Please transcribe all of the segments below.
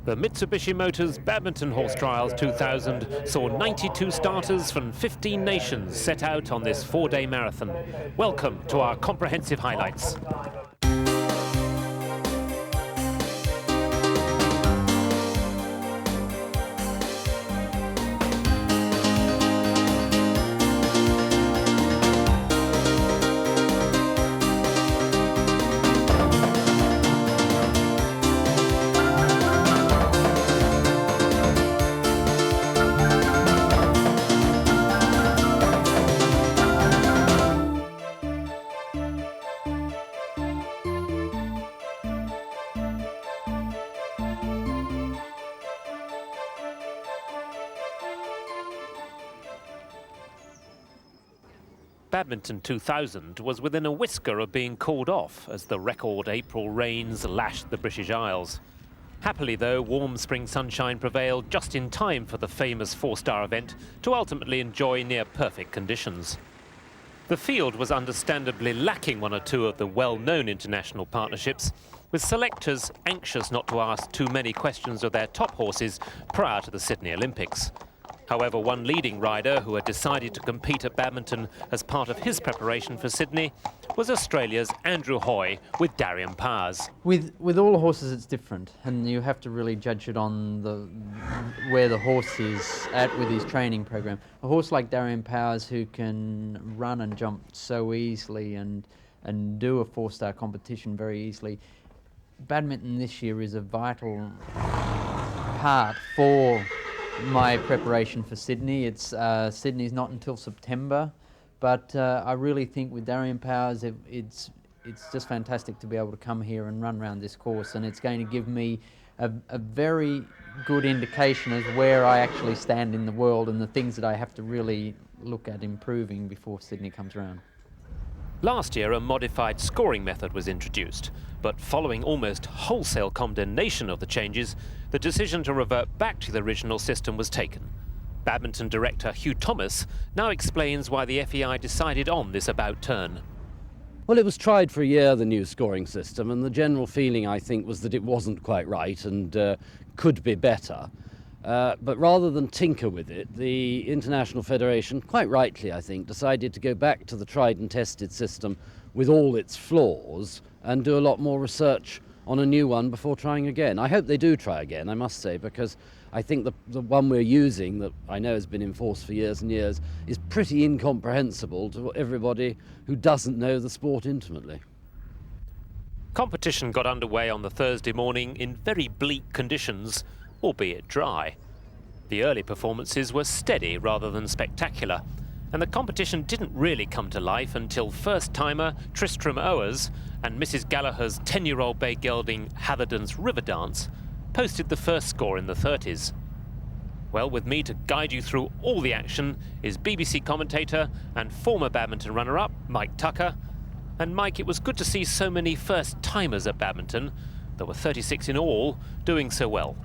The Mitsubishi Motors Badminton Horse Trials 2000 saw 92 starters from 15 nations set out on this 4-day marathon. Welcome to our comprehensive highlights. Badminton 2000 was within a whisker of being called off as the record April rains lashed the British Isles. Happily though, warm spring sunshine prevailed just in time for the famous 4-star event to ultimately enjoy near perfect conditions. The field was understandably lacking one or two of the well-known international partnerships, with selectors anxious not to ask too many questions of their top horses prior to the Sydney Olympics. However, one leading rider who had decided to compete at badminton as part of his preparation for Sydney was Australia's Andrew Hoy with Darien Powers. With all the horses it's different, and you have to really judge it on where the horse is at with his training program. A horse like Darien Powers, who can run and jump so easily and do a 4-star competition very easily, badminton this year is a vital part for my preparation for Sydney. Sydney's not until September, but I really think with Darien Powers it's just fantastic to be able to come here and run around this course, and it's going to give me a very good indication of where I actually stand in the world and the things that I have to really look at improving before Sydney comes around. Last year, a modified scoring method was introduced, but following almost wholesale condemnation of the changes, the decision to revert back to the original system was taken. Badminton director Hugh Thomas now explains why the FEI decided on this about-turn. Well, it was tried for a year, the new scoring system, and the general feeling, I think, was that it wasn't quite right and could be better. But rather than tinker with it, the International Federation, quite rightly I think, decided to go back to the tried and tested system with all its flaws and do a lot more research on a new one before trying again. I hope they do try again, I must say, because I think the one we're using, that I know has been in force for years and years, is pretty incomprehensible to everybody who doesn't know the sport intimately. Competition got underway on the Thursday morning in very bleak conditions, albeit dry. The early performances were steady rather than spectacular, and the competition didn't really come to life until first-timer Tristram Owers and Mrs. Gallagher's 10-year-old bay gelding Hatherden's River Dance posted the first score in the 30s. Well, with me to guide you through all the action is BBC commentator and former badminton runner-up Mike Tucker. And Mike, it was good to see so many first-timers at badminton. There were 36 in all, doing so well.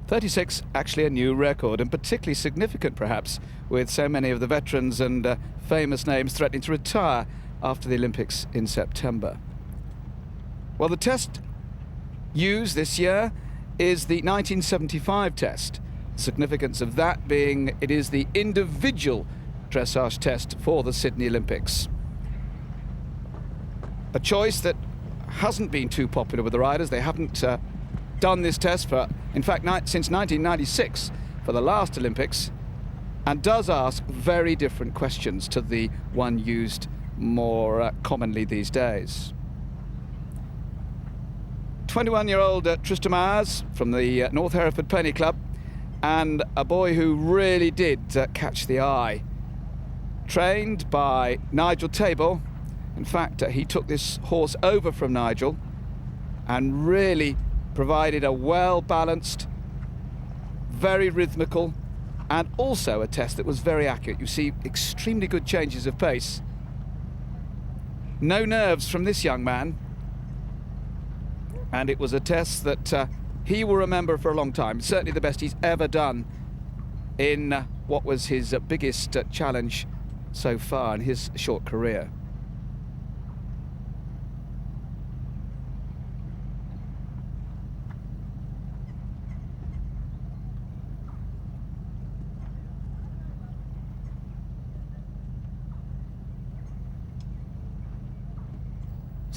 36, actually a new record, and particularly significant perhaps with so many of the veterans and famous names threatening to retire after the Olympics in September. Well, the test used this year is the 1975 test. The significance of that being it is the individual dressage test for the Sydney Olympics. A choice that hasn't been too popular with the riders. They haven't done this test for, in fact, since 1996 for the last Olympics, and does ask very different questions to the one used more commonly these days. 21-year-old Tristram Owers from the North Hereford Pony Club, and a boy who really did catch the eye. Trained by Nigel Tabor. In fact, he took this horse over from Nigel and really provided a well-balanced, very rhythmical, and also a test that was very accurate. You see extremely good changes of pace. No nerves from this young man. And it was a test that he will remember for a long time. Certainly the best he's ever done in what was his biggest challenge so far in his short career.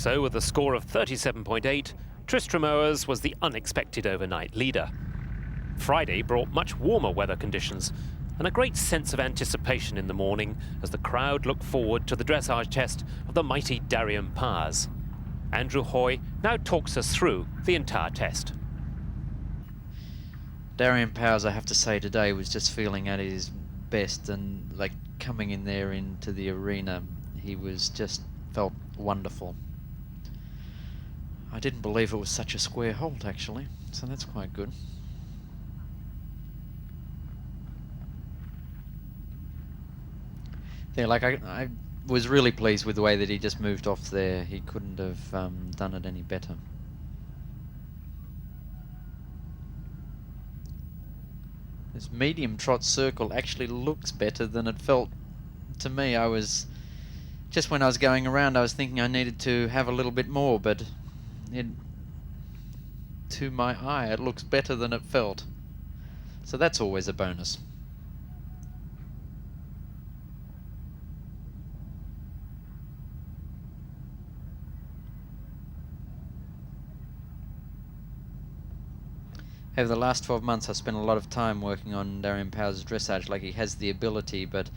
So with a score of 37.8, Tristram was the unexpected overnight leader. Friday brought much warmer weather conditions and a great sense of anticipation in the morning as the crowd looked forward to the dressage test of the mighty Darien Powers. Andrew Hoy now talks us through the entire test. Darien Powers, I have to say, today was just feeling at his best, and like coming in there into the arena, he was just felt wonderful. I didn't believe it was such a square hold, actually, so that's quite good. Yeah, like I was really pleased with the way that he just moved off there. He couldn't have done it any better. This medium trot circle actually looks better than it felt to me. I was, just when I was going around, I was thinking I needed to have a little bit more, but to my eye, it looks better than it felt. So that's always a bonus. Over the last 12 months, I've spent a lot of time working on Darien Powers' dressage. Like, he has the ability, but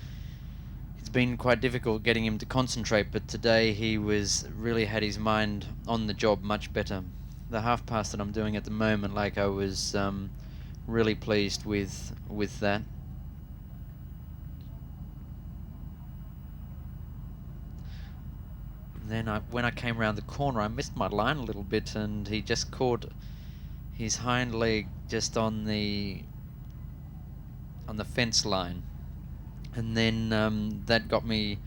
it's been quite difficult getting him to concentrate. But today, he really had his mind on the job much better. The half pass that I'm doing at the moment, like, I was really pleased with that. And then when I came around the corner, I missed my line a little bit, and he just caught his hind leg just on the fence line, and then that got me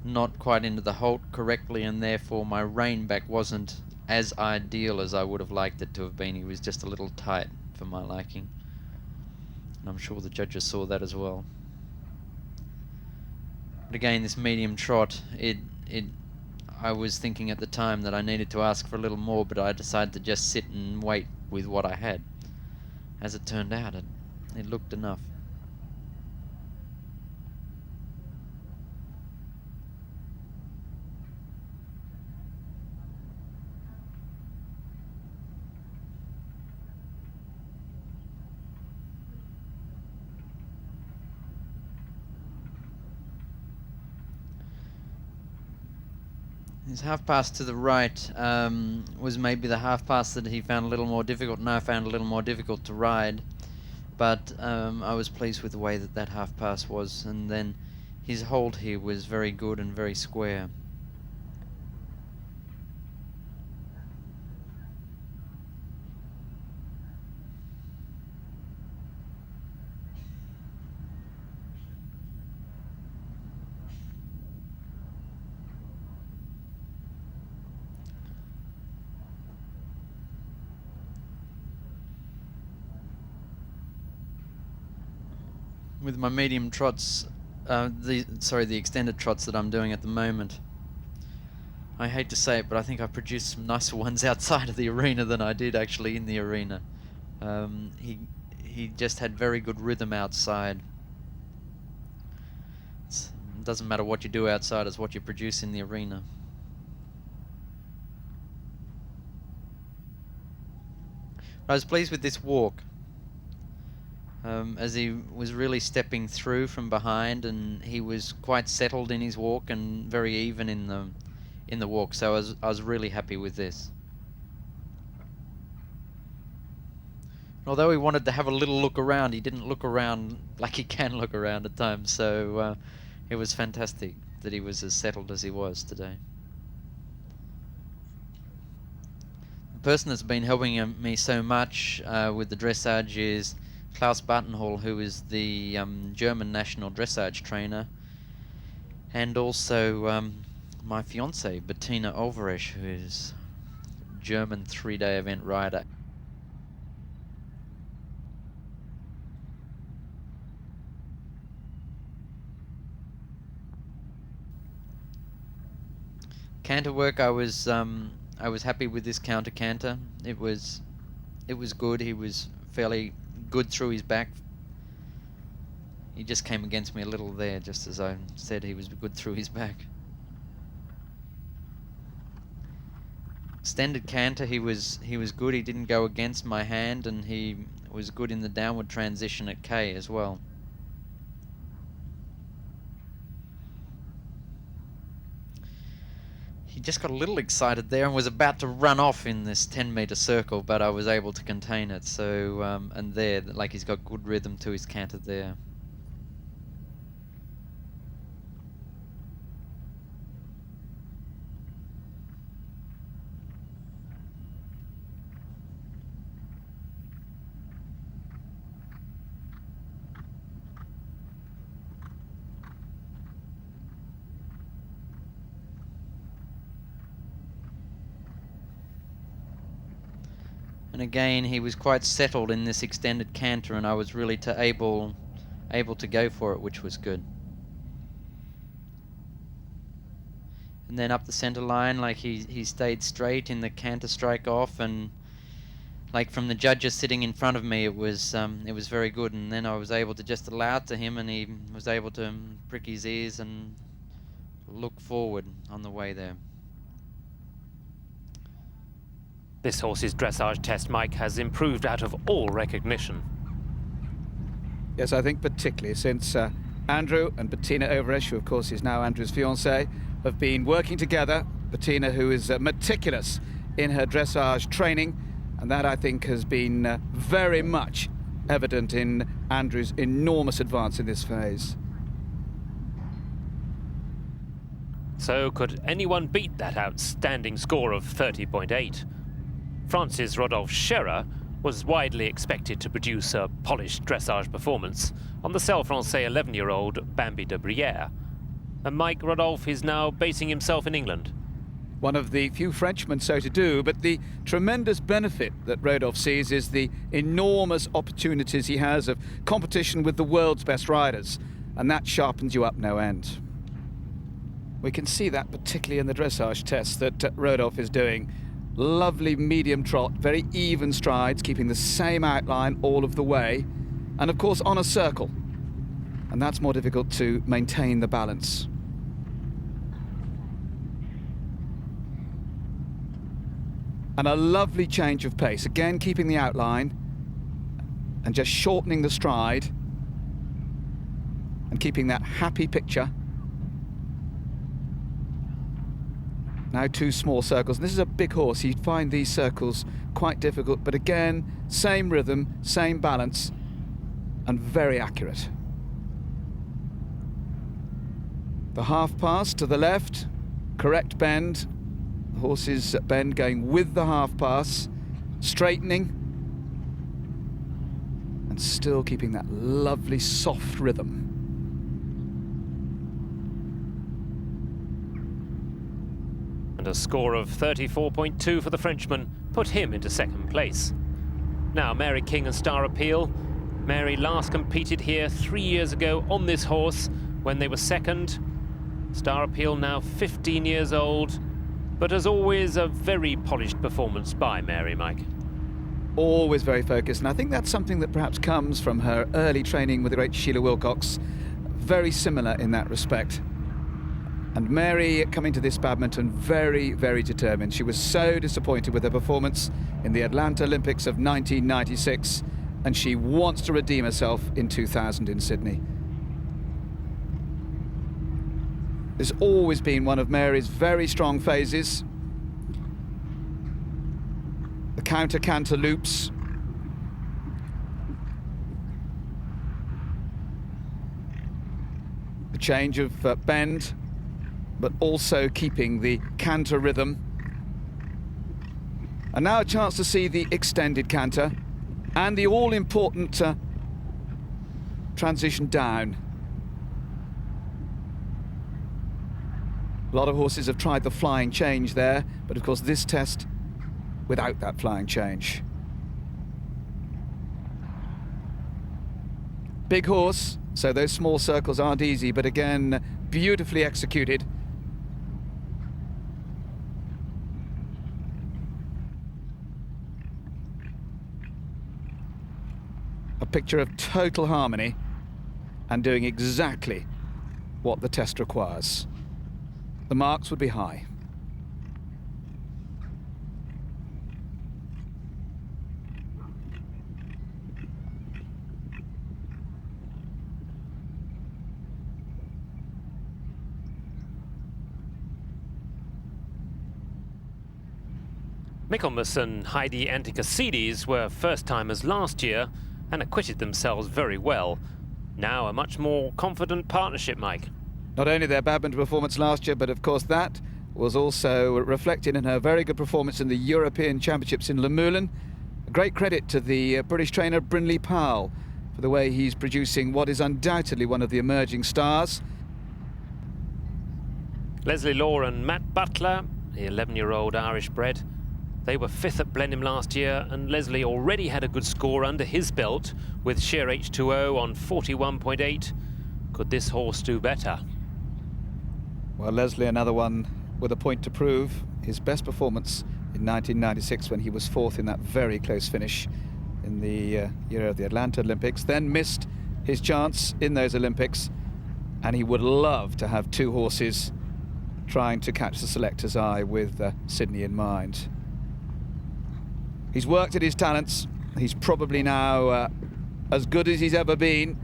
not quite into the halt correctly, and therefore my rein back wasn't as ideal as I would have liked it to have been. He was just a little tight for my liking, and I'm sure the judges saw that as well. But again, this medium trot, I was thinking at the time that I needed to ask for a little more, but I decided to just sit and wait with what I had. As it turned out, it looked enough. His half pass to the right was maybe the half pass that he found a little more difficult, and I found a little more difficult to ride. But I was pleased with the way that half pass was, and then his hold here was very good and very square. With my medium trots, the extended trots that I'm doing at the moment, I hate to say it, but I think I produced some nicer ones outside of the arena than I did actually in the arena. He just had very good rhythm outside. It doesn't matter what you do outside, it's what you produce in the arena. I was pleased with this walk. As he was really stepping through from behind, and he was quite settled in his walk and very even in the walk. So I was really happy with this. Although he wanted to have a little look around, he didn't look around like he can look around at times. So it was fantastic that he was as settled as he was today. The person that's been helping me so much with the dressage is Klaus Bartenhol, who is the German national dressage trainer, and also my fiancée, Bettina Olveresch, who is a German 3-day event rider. Canter work, I was happy with this counter canter. It was good. He was fairly good through his back. He just came against me a little there, just as I said he was good through his back. extended canter, he was good. He didn't go against my hand, and he was good in the downward transition at K as well. He just got a little excited there and was about to run off in this 10-meter circle, but I was able to contain it. So, and there, like, he's got good rhythm to his canter there. And again, he was quite settled in this extended canter, and I was really able to go for it, which was good. And then up the center line, like he stayed straight in the canter strike off, and like from the judges sitting in front of me, it was very good. And then I was able to just allow it to him, and he was able to prick his ears and look forward on the way there. This horse's dressage test, Mike, has improved out of all recognition. Yes, I think particularly since Andrew and Bettina Overesch, who of course is now Andrew's fiancée, have been working together. Bettina, who is meticulous in her dressage training, and that I think has been very much evident in Andrew's enormous advance in this phase. So could anyone beat that outstanding score of 30.8? France's Rodolphe Scherer was widely expected to produce a polished dressage performance on the Selle Francais 11-year-old Bambi de Brière. And Mike Rodolphe is now basing himself in England. One of the few Frenchmen so to do, but the tremendous benefit that Rodolphe sees is the enormous opportunities he has of competition with the world's best riders, and that sharpens you up no end. We can see that particularly in the dressage tests that Rodolphe is doing. Lovely medium trot, very even strides, keeping the same outline all of the way, and of course on a circle, and that's more difficult to maintain the balance. And a lovely change of pace, again keeping the outline and just shortening the stride and keeping that happy picture. Now 2 small circles, and this is a big horse. You'd find these circles quite difficult, but again, same rhythm, same balance, and very accurate. The half pass to the left, correct bend. The horse's bend going with the half pass, straightening, and still keeping that lovely soft rhythm. And a score of 34.2 for the Frenchman put him into second place. Now Mary King and Star Appeal. Mary last competed here 3 years ago on this horse when they were second. Star Appeal now 15 years old, but as always a very polished performance by Mary, Mike. Always very focused, and I think that's something that perhaps comes from her early training with the great Sheila Wilcox. Very similar in that respect. And Mary, coming to this badminton, very, very determined. She was so disappointed with her performance in the Atlanta Olympics of 1996, and she wants to redeem herself in 2000 in Sydney. This has always been one of Mary's very strong phases. The counter-canter loops. The change of bend, but also keeping the canter rhythm. And now a chance to see the extended canter and the all-important transition down. A lot of horses have tried the flying change there, but of course this test without that flying change. Big horse, so those small circles aren't easy, but again, beautifully executed. A picture of total harmony and doing exactly what the test requires. The marks would be high. Michaelmas and Heidi Anticacides were first-timers last year and acquitted themselves very well. Now a much more confident partnership, Mike. Not only their badminton performance last year, but of course that was also reflected in her very good performance in the European Championships in Le Moulin. A great credit to the British trainer Brindley Powell for the way he's producing what is undoubtedly one of the emerging stars. Leslie Law and Matt Butler, the 11-year-old Irish bred, they were 5th at Blenheim last year, and Leslie already had a good score under his belt with sheer H2O on 41.8. Could this horse do better? Well, Leslie, another one with a point to prove. His best performance in 1996 when he was 4th in that very close finish in the year of the Atlanta Olympics, then missed his chance in those Olympics, and he would love to have 2 horses trying to catch the selector's eye with Sydney in mind. He's worked at his talents. He's probably now as good as he's ever been,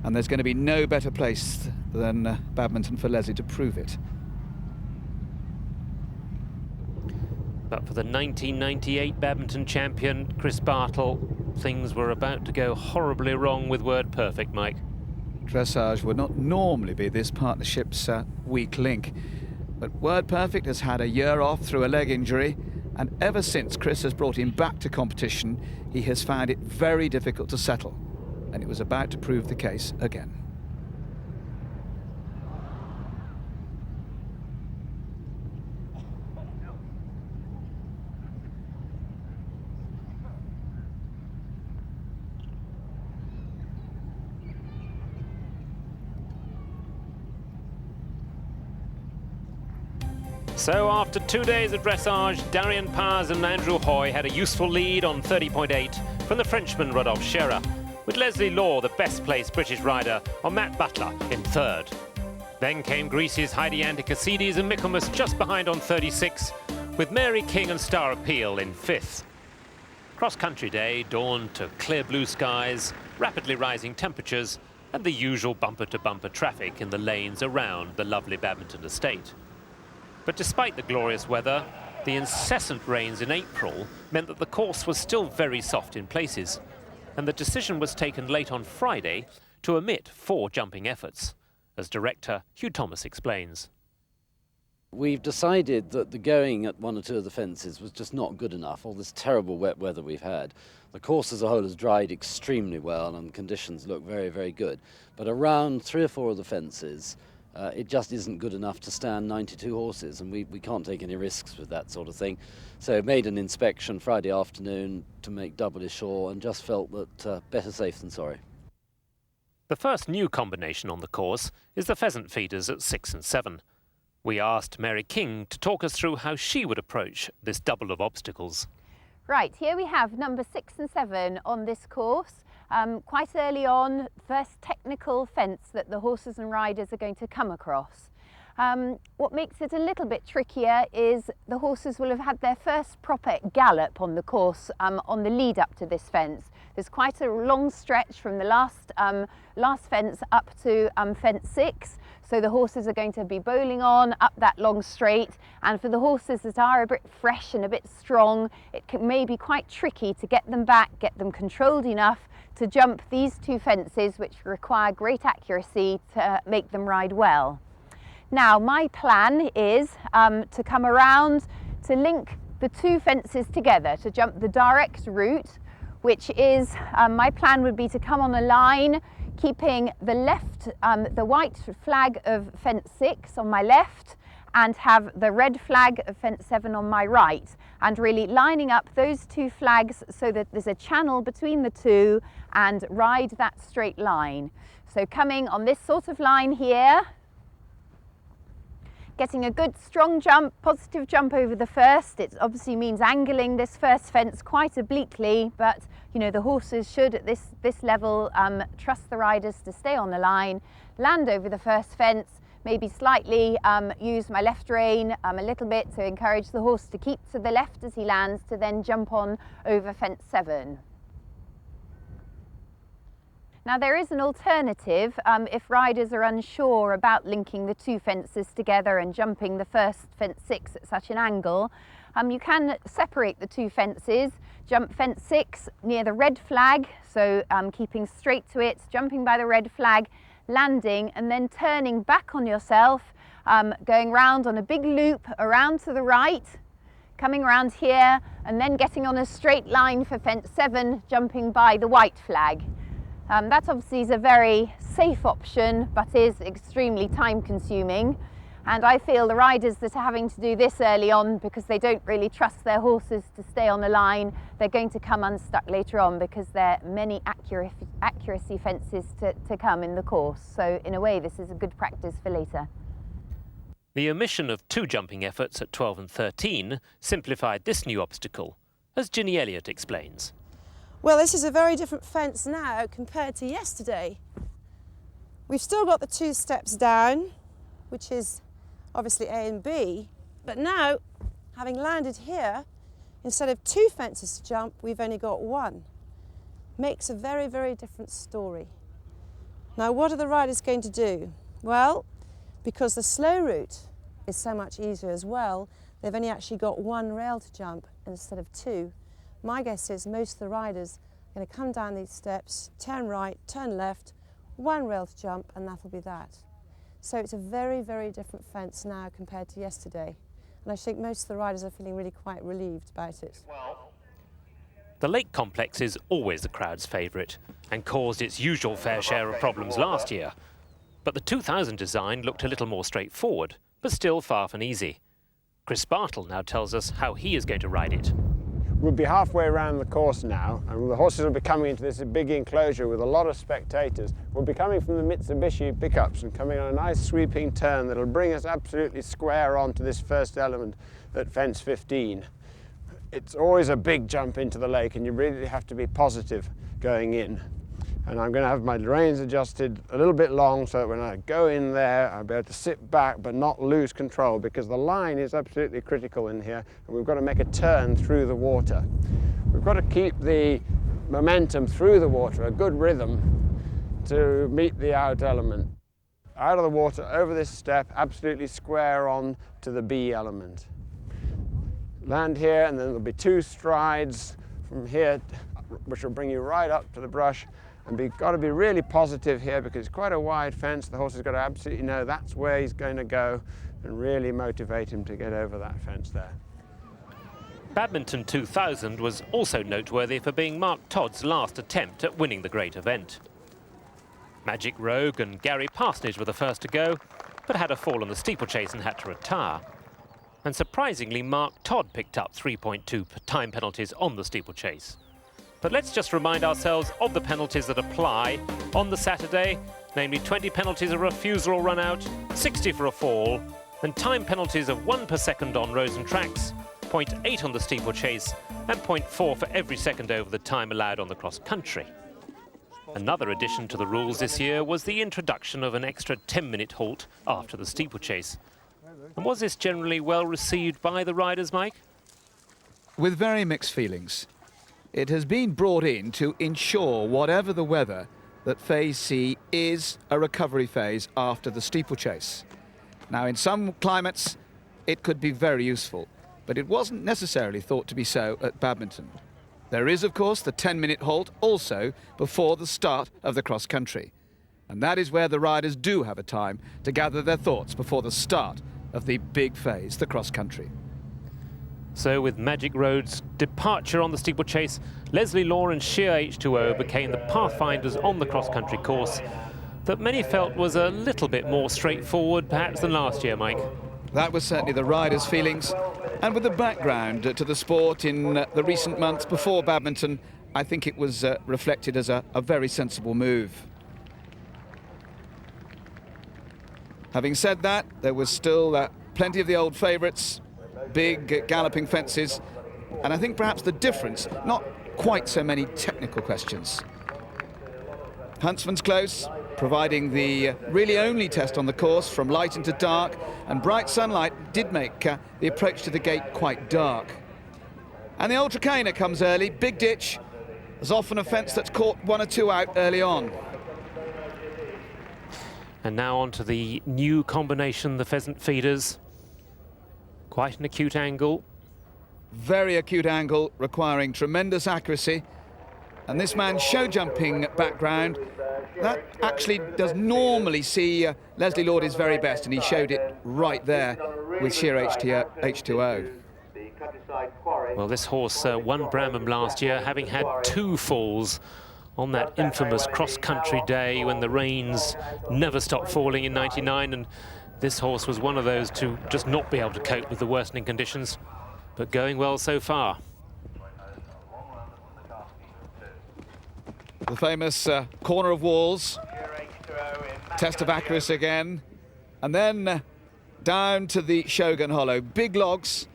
and there's going to be no better place than badminton for Leslie to prove it. But for the 1998 badminton champion, Chris Bartle, things were about to go horribly wrong with Word Perfect, Mike. Dressage would not normally be this partnership's weak link, but Word Perfect has had a year off through a leg injury, and ever since Chris has brought him back to competition, he has found it very difficult to settle, and it was about to prove the case again. So after 2 days of dressage, Darian Paz and Andrew Hoy had a useful lead on 30.8 from the Frenchman Rodolphe Scherer, with Leslie Law, the best-placed British rider, on Matt Butler in 3rd. Then came Greece's Heidi Anticacides and Michaelmas just behind on 36, with Mary King and Star Appeal in 5th. Cross-country day dawned to clear blue skies, rapidly rising temperatures, and the usual bumper-to-bumper traffic in the lanes around the lovely Badminton estate. But despite the glorious weather, the incessant rains in April meant that the course was still very soft in places, and the decision was taken late on Friday to omit 4 jumping efforts, as director Hugh Thomas explains. We've decided that the going at 1 or 2 of the fences was just not good enough, all this terrible wet weather we've had. The course as a whole has dried extremely well and conditions look very, very good. But around 3 or 4 of the fences, it just isn't good enough to stand 92 horses, and we can't take any risks with that sort of thing. So made an inspection Friday afternoon to make doubly sure, and just felt that better safe than sorry. The first new combination on the course is the pheasant feeders at 6 and 7. We asked Mary King to talk us through how she would approach this double of obstacles. Right, here we have number 6 and 7 on this course. Quite early on, first technical fence that the horses and riders are going to come across. What makes it a little bit trickier is the horses will have had their first proper gallop on the course on the lead up to this fence. There's quite a long stretch from the last fence up to fence 6. So the horses are going to be bowling on up that long straight, and for the horses that are a bit fresh and a bit strong, it may be quite tricky to get them back, get them controlled enough to jump these 2 fences, which require great accuracy to make them ride well. Now my plan is to come around to link the 2 fences together, to jump the direct route, which is, my plan would be to come on a line keeping the left, the white flag of fence 6 on my left, and have the red flag of fence 7 on my right, and really lining up those 2 flags so that there's a channel between the 2 and ride that straight line. So coming on this sort of line here, getting a good strong jump, positive jump over the first. It obviously means angling this first fence quite obliquely, but you know, the horses should at this level trust the riders to stay on the line, land over the first fence, maybe slightly use my left rein a little bit to encourage the horse to keep to the left as he lands, to then jump on over fence 7. Now there is an alternative if riders are unsure about linking the 2 fences together and jumping the first fence 6 at such an angle. You can separate the two fences, jump fence 6 near the red flag, so keeping straight to it, jumping by the red flag, landing and then turning back on yourself, going round on a big loop around to the right, coming around here and then getting on a straight line for fence 7, jumping by the white flag. That obviously is a very safe option but is extremely time consuming, and I feel the riders that are having to do this early on because they don't really trust their horses to stay on the line, they're going to come unstuck later on because there are many accuracy fences to come in the course. So in a way this is a good practice for later. The omission of 2 jumping efforts at 12 and 13 simplified this new obstacle, as Ginny Elliott explains. Well, this is a very different fence now compared to yesterday. We've still got the 2 steps down, which is obviously A and B, but now, having landed here, instead of 2 fences to jump, we've only got 1. Makes a very, very different story. Now, what are the riders going to do? Well, because the slow route is so much easier as well, they've only actually got 1 rail to jump instead of 2. My guess is most of the riders are going to come down these steps, turn right, turn left, 1 rail to jump, and that'll be that. So it's a very, very different fence now compared to yesterday. And I think most of the riders are feeling really quite relieved about it. The lake complex is always the crowd's favourite and caused its usual fair share of problems last year. But the 2000 design looked a little more straightforward, but still far from easy. Chris Bartle now tells us how he is going to ride it. We'll be halfway around the course now, and the horses will be coming into this big enclosure with a lot of spectators. We'll be coming from the Mitsubishi pickups and coming on a nice sweeping turn that'll bring us absolutely square onto this first element at fence 15. It's always a big jump into the lake, and you really have to be positive going in. And I'm going to have my reins adjusted a little bit long so that when I go in there I'll be able to sit back but not lose control, because the line is absolutely critical in here and we've got to make a turn through the water. We've got to keep the momentum through the water, a good rhythm to meet the out element. Out of the water, over this step, absolutely square on to the B element. Land here and then there'll be 2 strides from here which will bring you right up to the brush. And we've got to be really positive here because it's quite a wide fence. The horse has got to absolutely know that's where he's going to go and really motivate him to get over that fence there. Badminton 2000 was also noteworthy for being Mark Todd's last attempt at winning the great event. Magic Rogue and Gary Parsonage were the first to go, but had a fall on the steeplechase and had to retire. And surprisingly, Mark Todd picked up 3.2 time penalties on the steeplechase. But let's just remind ourselves of the penalties that apply on the Saturday, namely 20 penalties a refusal or run out, 60 for a fall, and time penalties of 1 per second on roads and tracks, 0.8 on the steeplechase, and 0.4 for every second over the time allowed on the cross country. Another addition to the rules this year was the introduction of an extra 10-minute halt after the steeplechase. And was this generally well received by the riders, Mike? With very mixed feelings. It has been brought in to ensure, whatever the weather, that Phase C is a recovery phase after the steeplechase. Now, in some climates, it could be very useful, but it wasn't necessarily thought to be so at Badminton. There is, of course, the 10-minute halt also before the start of the cross-country. And that is where the riders do have a time to gather their thoughts before the start of the big phase, the cross-country. So with Magic Road's departure on the steeplechase, Leslie Law and Sheer H2O became the pathfinders on the cross-country course that many felt was a little bit more straightforward perhaps than last year, Mike. That was certainly the riders' feelings. And with the background to the sport in the recent months before Badminton, I think it was reflected as a very sensible move. Having said that, there was still plenty of the old favourites, big galloping fences, and I think perhaps the difference, not quite so many technical questions. Huntsman's Close, providing the really only test on the course from light into dark, and bright sunlight did make the approach to the gate quite dark. And the Ultra Caner comes early, big ditch, as often a fence that's caught 1 or 2 out early on. And now on to the new combination, the pheasant feeders. Quite an acute angle. very acute angle requiring tremendous accuracy. And this man's show jumping background, that actually does normally see Leslie Lord his very best, and he showed it right there with sheer H2O. Well, this horse won Bramham last year, having had 2 falls on that infamous cross-country day when the rains never stopped falling in '99, and this horse was one of those to just not be able to cope with the worsening conditions, but going well so far. The famous corner of walls, test of accuracy again, and then down to the Shogun Hollow. Big logs,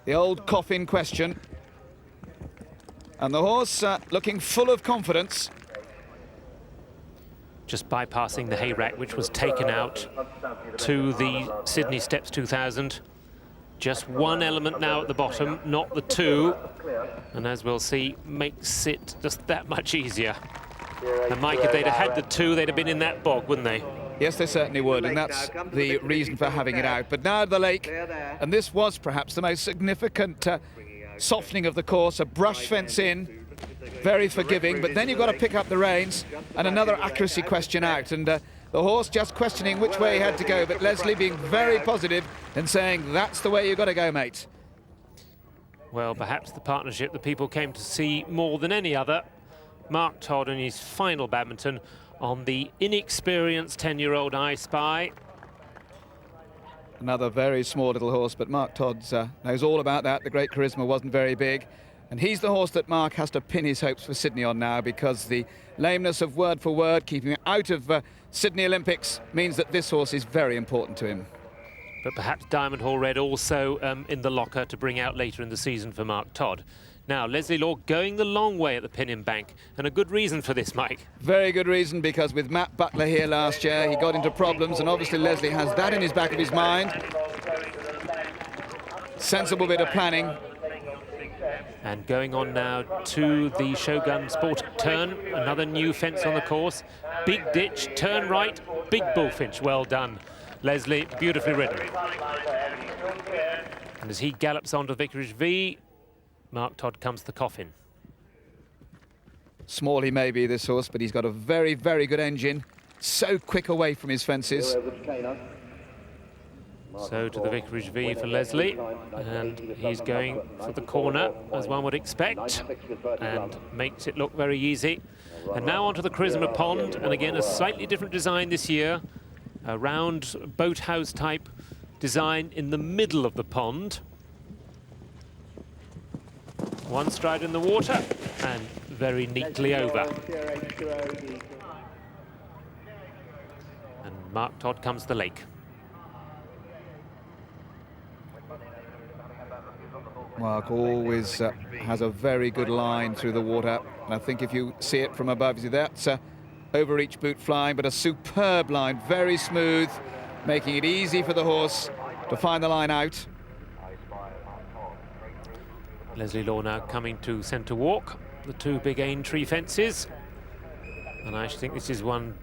the old coffin question, and the horse looking full of confidence. Just bypassing the hay rack, which was taken out to the Sydney Steps 2000. Just one element now at the bottom, not the 2. And as we'll see, makes it just that much easier. And Mike, if they'd have had the 2, they'd have been in that bog, wouldn't they? Yes, they certainly would, and that's the reason for having it out. But now the lake, and this was perhaps the most significant softening of the course, a brush fence in, very forgiving, but then you've got to pick up the reins, and another accuracy question out, and the horse just questioning which way he had to go, but Leslie being very positive and saying, that's the way you've got to go, mate. Well, perhaps the partnership the people came to see more than any other. Mark Todd in his final badminton on the inexperienced 10-year-old I Spy. Another very small little horse, but Mark Todd knows all about that. The great charisma wasn't very big. And he's the horse that Mark has to pin his hopes for Sydney on now, because the lameness of Word for Word, keeping him out of Sydney Olympics, means that this horse is very important to him. But perhaps Diamond Hall Red also in the locker to bring out later in the season for Mark Todd. Now, Leslie Lord going the long way at the Pinion Bank, and a good reason for this, Mike. Very good reason, because with Matt Butler here last year, he got into problems, and obviously Leslie has that in his back of his mind. Sensible bit of planning. And going on now to the Shogun Sport turn, another new fence on the course. Big ditch, turn right, big bullfinch. Well done, Leslie, beautifully ridden. And as he gallops onto Vicarage V, Mark Todd comes to the coffin. Small he may be, this horse, but he's got a very, very good engine. So quick away from his fences. So to the Vicarage V for Leslie, and he's going for the corner, as one would expect, and makes it look very easy. And now onto the Charisma Pond, and again a slightly different design this year, a round boathouse type design in the middle of the pond. One stride in the water, and very neatly over. And Mark Todd comes to the lake. Mark always has a very good line through the water, and I think if you see it from above, you see that's over each boot flying, but a superb line, very smooth, making it easy for the horse to find the line out. Leslie Law now coming to centre walk, the 2 big Aintree fences, and I actually think this is one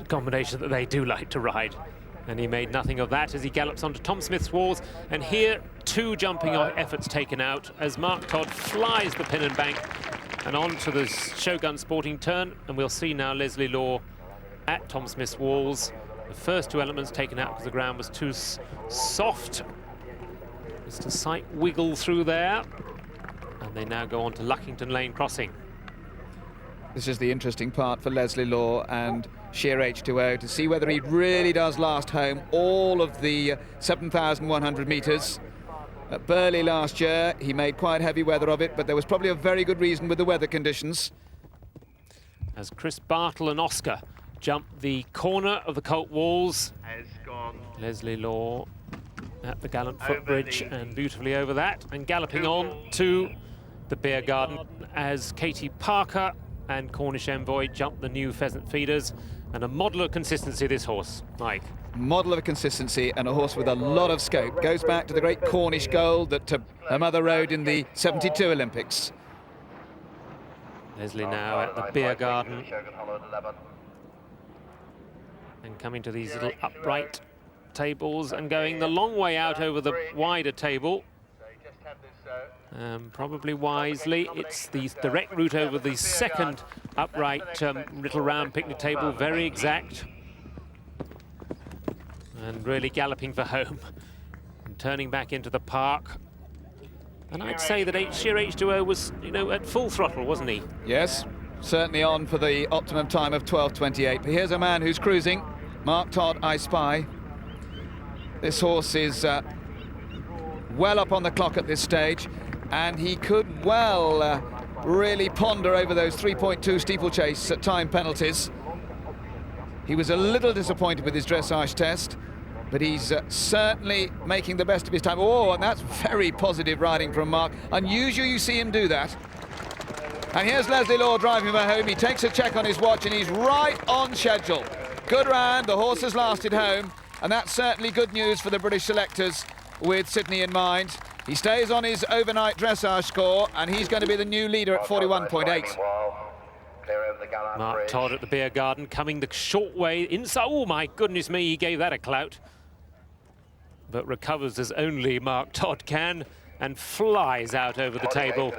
combination that they do like to ride. And he made nothing of that as he gallops onto Tom Smith's walls. And here, 2 jumping efforts taken out as Mark Todd flies the Pinion Bank and onto the Shogun Sporting turn. And we'll see now Leslie Law at Tom Smith's walls. The first 2 elements taken out because the ground was too soft. Mr. Sight wiggle through there. And they now go on to Luckington Lane Crossing. This is the interesting part for Leslie Law and sheer H2O, to see whether he really does last home all of the 7,100 metres. At Burley last year, he made quite heavy weather of it, but there was probably a very good reason with the weather conditions. As Chris Bartle and Oscar jump the corner of the Colt walls, Leslie Law at the gallant footbridge and beautifully over that, and galloping on to the beer garden as Katie Parker and Cornish Envoy jump the new pheasant feeders. And a model of consistency, this horse, Mike. Model of consistency, and a horse with a lot of scope. Goes back to the great Cornish gold that her mother rode in the '72 Olympics. Leslie now at the beer garden. And coming to these little upright tables and going the long way out over the wider table. Probably wisely. It's the direct route over the second upright little round picnic table, very exact. And really galloping for home and turning back into the park. And I'd say that Sheer H2O was, you know, at full throttle, wasn't he? Yes, certainly on for the optimum time of 12:28. But here's a man who's cruising. Mark Todd, I Spy. This horse is well up on the clock at this stage, and he could well really ponder over those 3.2 steeplechase time penalties. He was a little disappointed with his dressage test, but he's certainly making the best of his time. Oh, and that's very positive riding from Mark. Unusual you see him do that. And here's Leslie Law driving him home. He takes a check on his watch, and he's right on schedule. Good round, the horse has lasted home, and that's certainly good news for the British selectors with Sydney in mind. He stays on his overnight dressage score, and he's going to be the new leader at 41.8. Mark Todd at the beer garden, coming the short way inside. Oh, my goodness me, he gave that a clout. But recovers as only Mark Todd can, and flies out over the table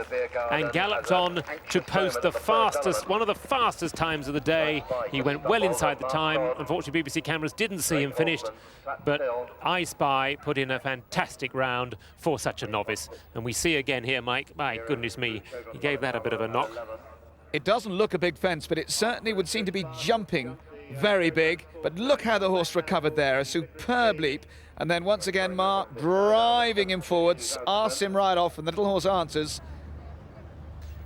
and galloped on to post the fastest, one of the fastest times of the day. He went well inside the time. Unfortunately, BBC cameras didn't see him finished, but I Spy put in a fantastic round for such a novice. And we see again here, Mike, my goodness me, he gave that a bit of a knock. It doesn't look a big fence, but it certainly would seem to be jumping very big. But look how the horse recovered there, a superb leap. And then once again, Mark driving him forwards, asks him right off, and the little horse answers.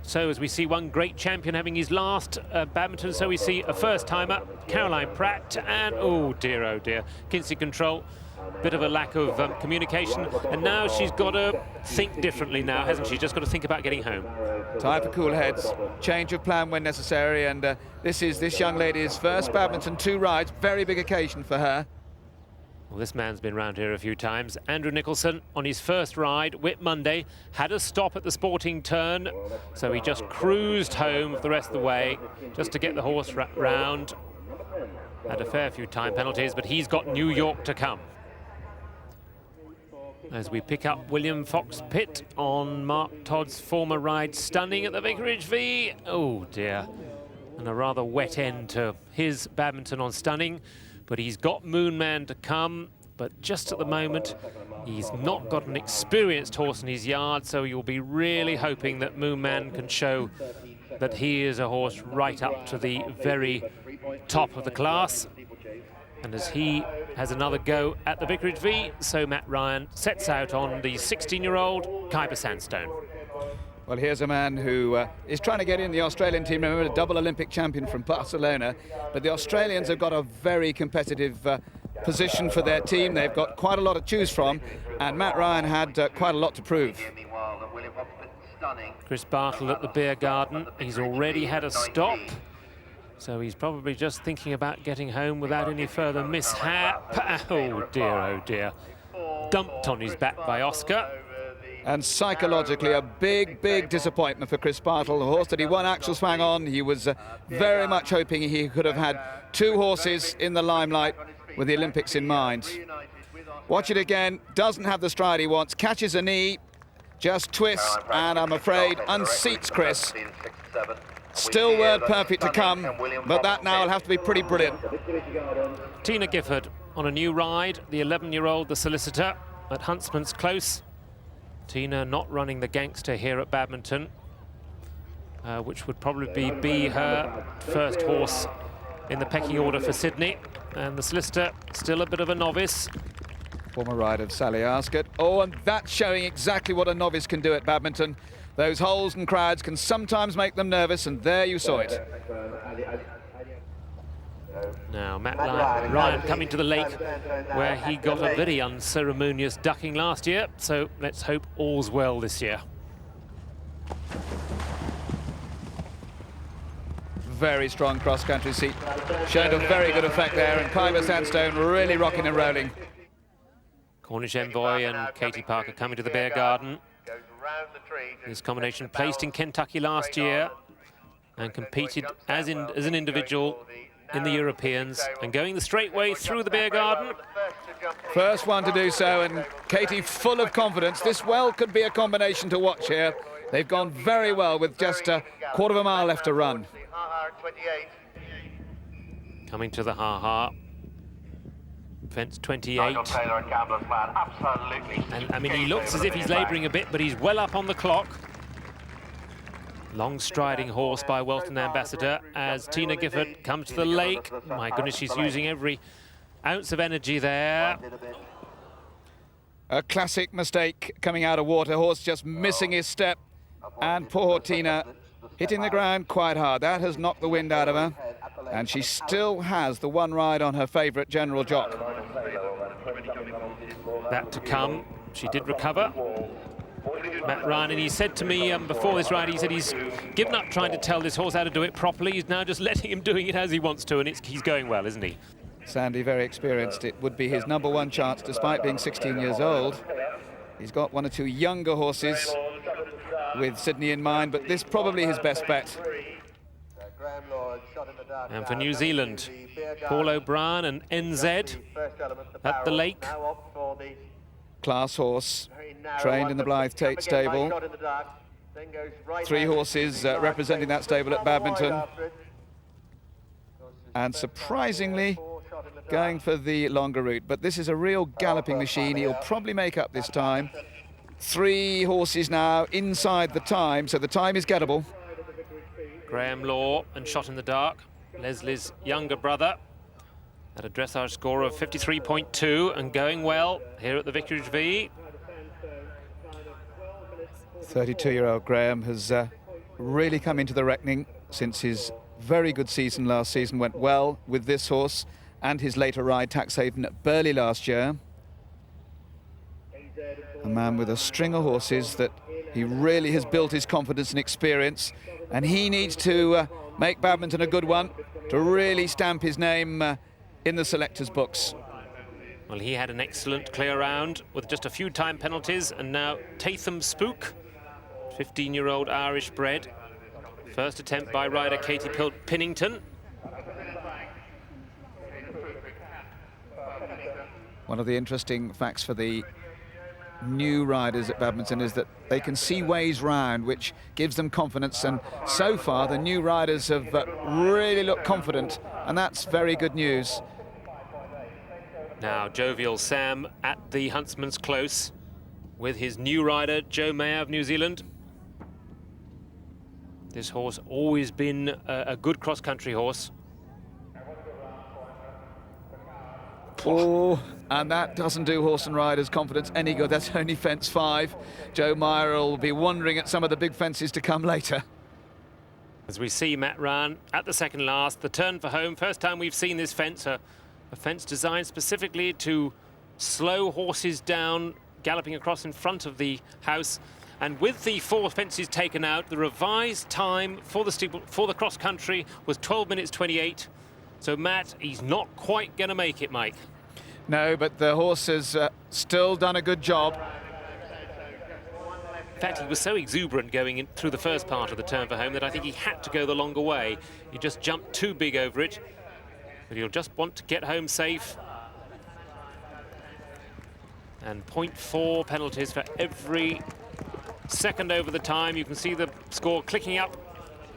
So as we see one great champion having his last badminton, so we see a first-timer, Caroline Pratt, and oh dear, Kinsey Control. Bit of a lack of communication, and now she's got to think differently now, hasn't she? Just got to think about getting home. Time for cool heads, change of plan when necessary, and this is this young lady's first badminton, 2 rides, very big occasion for her. Well, this man's been round here a few times. Andrew Nicholson, on his first ride, Whit Monday, had a stop at the Sporting Turn, so he just cruised home for the rest of the way, just to get the horse round. Had a fair few time penalties, but he's got New York to come. As we pick up William Fox Pitt on Mark Todd's former ride, Stunning at the Vicarage V. Oh dear, and a rather wet end to his badminton on Stunning. But he's got Moonman to come, but just at the moment, he's not got an experienced horse in his yard, so you'll be really hoping that Moonman can show that he is a horse right up to the very top of the class. And as he has another go at the Vicarage V, so Matt Ryan sets out on the 16-year-old Khyber Sandstone. Well, here's a man who is trying to get in the Australian team. Remember, a double Olympic champion from Barcelona. But the Australians have got a very competitive position for their team. They've got quite a lot to choose from, and Matt Ryan had quite a lot to prove. Chris Bartle at the beer garden. He's already had a stop, so he's probably just thinking about getting home without any further mishap. Oh dear, dumped on his back by Oscar. And psychologically, a big, big disappointment for Chris Bartle. The horse that he won Actual Swang on, he was very much hoping he could have had 2 horses in the limelight with the Olympics in mind. Watch it again, doesn't have the stride he wants, catches a knee, just twists, and I'm afraid unseats Chris. Still word perfect to come, but that now will have to be pretty brilliant. Tina Gifford on a new ride, the 11-year-old, the solicitor, at Huntsman's Close. Tina not running the gangster here at Badminton, which would probably be her first horse in the pecking order for Sydney. And the solicitor, still a bit of a novice. Former ride of Sally Ascot. Oh, and that's showing exactly what a novice can do at Badminton. Those holes and crowds can sometimes make them nervous, and there you saw it. Now, Matt Ryan coming to the lake where he got a very unceremonious ducking last year, so let's hope all's well this year. Very strong cross-country seat. Showed a very good effect there, and Khyber Sandstone really rocking and rolling. Cornish Envoy and Katie Parker coming to the beer garden. This combination placed in Kentucky last year and competed as an individual in the Europeans and going the straight way through the beer garden. First one to do so, and Katie full of confidence. This well could be a combination to watch here. They've gone very well with just a quarter of a mile left to run. Coming to the ha-ha. Fence 28. And I mean, he looks as if he's labouring a bit, but he's well up on the clock. Long striding horse by Welton Ambassador as Tina Gifford comes to the lake. My goodness, she's using every ounce of energy there. A classic mistake coming out of water. Horse just missing his step. And poor Tina hitting the ground quite hard. That has knocked the wind out of her. And she still has the one ride on her favourite General Jock. That to come. She did recover. Matt Ryan, and he said to me before this ride, he said he's given up trying to tell this horse how to do it properly. He's now just letting him doing it as he wants to, and he's going well, isn't he? Sandy, very experienced. It would be his #1 chance, despite being 16 years old. He's got one or two younger horses with Sydney in mind, but this probably his best bet. And for New Zealand, Paul O'Brien and NZ at the lake. Class horse, trained in the Blythe Tate stable. 3 horses representing that stable at Badminton. And surprisingly, going for the longer route. But this is a real galloping machine. He'll probably make up this time. 3 horses now inside the time, so the time is gettable. Graham Law and Shot in the Dark, Leslie's younger brother, at a dressage score of 53.2 and going well here at the Vicarage V. 32-year-old Graham has really come into the reckoning since his very good season last season. Went well with this horse and his later ride, Taxhaven at Burley last year. A man with a string of horses that he really has built his confidence and experience, and he needs to make Badminton a good one to really stamp his name in the selectors' books. Well, he had an excellent clear round with just a few time penalties, and now Tatham Spook, 15-year-old Irish bred. First attempt by rider Katie Pinnington. One of the interesting facts for the new riders at Badminton is that they can see ways round, which gives them confidence, and so far the new riders have really looked confident, and that's very good news. Now Jovial Sam at the Huntsman's Close with his new rider Joe Mayer of New Zealand. This horse always been a good cross-country horse. Oh, and that doesn't do horse and riders' confidence any good. That's only fence 5. Joe Meyer will be wondering at some of the big fences to come later. As we see Matt Ryan at the second last, the turn for home. First time we've seen this fence, a fence designed specifically to slow horses down, galloping across in front of the house. And with the 4 fences taken out, the revised time for the cross country was 12 minutes 28. So Matt, he's not quite going to make it, Mike. No, but the horse has still done a good job. In fact, he was so exuberant going in through the first part of the turn for home that I think he had to go the longer way. He just jumped too big over it. But he'll just want to get home safe. And 0.4 penalties for every second over the time. You can see the score clicking up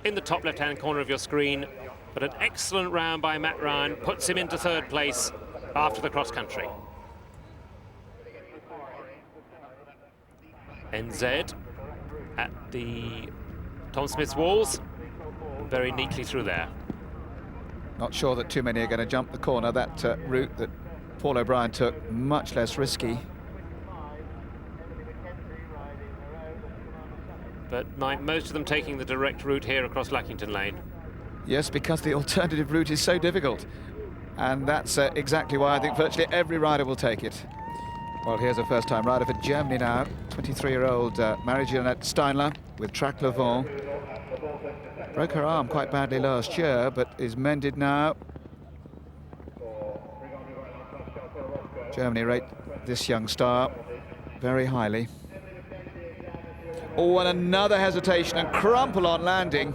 in the top left-hand corner of your screen. But an excellent round by Matt Ryan puts him into 3rd place after the cross-country. NZ at the Tom Smith's Walls, very neatly through there. Not sure that too many are going to jump the corner. That route that Paul O'Brien took, much less risky. But most of them taking the direct route here across Lackington Lane. Yes, because the alternative route is so difficult. And that's exactly why I think virtually every rider will take it. Well, here's a first-time rider for Germany now. 23-year-old Marie-Jeanette Steinler with Track Levant. Broke her arm quite badly last year, but is mended now. Germany rate this young star very highly. Oh, and another hesitation and crumple on landing.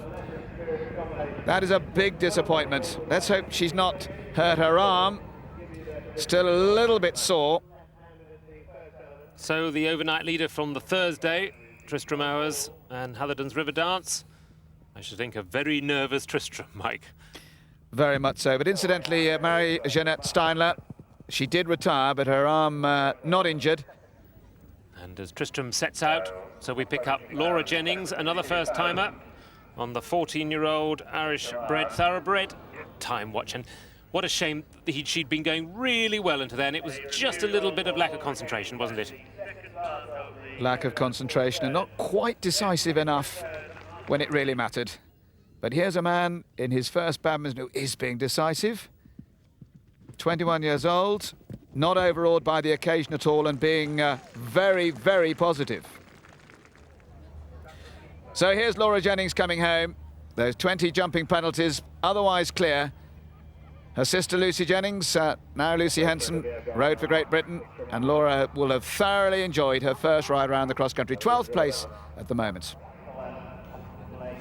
That is a big disappointment. Let's hope she's not hurt her arm. Still a little bit sore. So the overnight leader from the Thursday, Tristram Hours and Hatherton's River Dance. I should think a very nervous Tristram, Mike. Very much so. But incidentally, Marie-Jeanette Steinler, she did retire, but her arm not injured. And as Tristram sets out, so we pick up Laura Jennings, another first-timer, on the 14-year-old Irish-bred thoroughbred time watch. And what a shame that she'd been going really well into there, and it was just a little bit of lack of concentration, wasn't it? Lack of concentration and not quite decisive enough when it really mattered. But here's a man in his first badminton who is being decisive. 21 years old, not overawed by the occasion at all, and being very, very positive. So here's Laura Jennings coming home. Those 20 jumping penalties otherwise clear. Her sister Lucy Jennings, now Lucy Henson, rode for Great Britain, and Laura will have thoroughly enjoyed her first ride around the cross-country. 12th place at the moment.